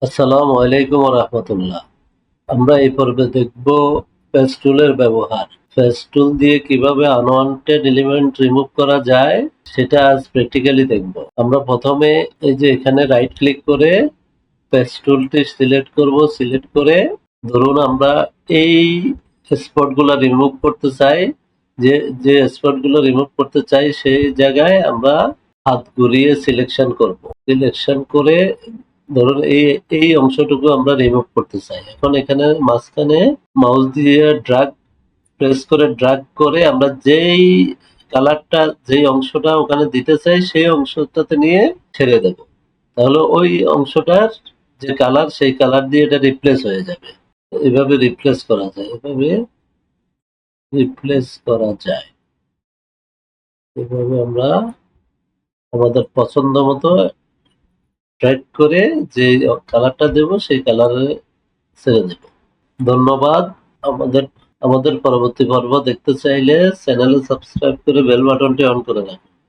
আসসালামু আলাইকুম ওয়া রাহমাতুল্লাহ। আমরা এই পর্বে দেখব পেজ টুলের ব্যবহার। পেজ টুল দিয়ে কিভাবে আনওয়ান্টেড এলিমেন্ট রিমুভ করা যায় সেটা আজ প্র্যাকটিক্যালি দেখব। আমরা প্রথমে এই যে এখানে রাইট ক্লিক করে পেজ টুলটি সিলেক্ট করব। সিলেক্ট করে ধরুন আমরা এই স্পটগুলো রিমুভ করতে চাই, যে যে স্পটগুলো রিমুভ করতে চাই সেই জায়গায় আমরা হাত ঘুরিয়ে সিলেকশন করব। সিলেকশন করে ধরুন এই অংশটুকু আমরা রিমুভ করতে চাই। এখন এখানে মাঝখানে মাউস দিয়ে প্রেস করে ড্র্যাগ করে আমরা যেই কালারটা, যেই অংশটা ওখানে দিতে চাই সেই অংশটাতে নিয়ে ছেড়ে দেব। তাহলে ওই অংশটার যে কালার সেই কালার দিয়ে এটা রিপ্লেস হয়ে যাবে। এভাবে রিপ্লেস করা যায়, এভাবে আমরা আমাদের পছন্দ মতো ড্র্যাগ করে যে কালারটা দেব সেই কালারে ছেড়ে দেব। ধন্যবাদ। আমাদের আমাদের পরবর্তী পর্ব দেখতে চাইলে চ্যানেলে সাবস্ক্রাইব করে বেল বাটনটি অন করে রাখুন।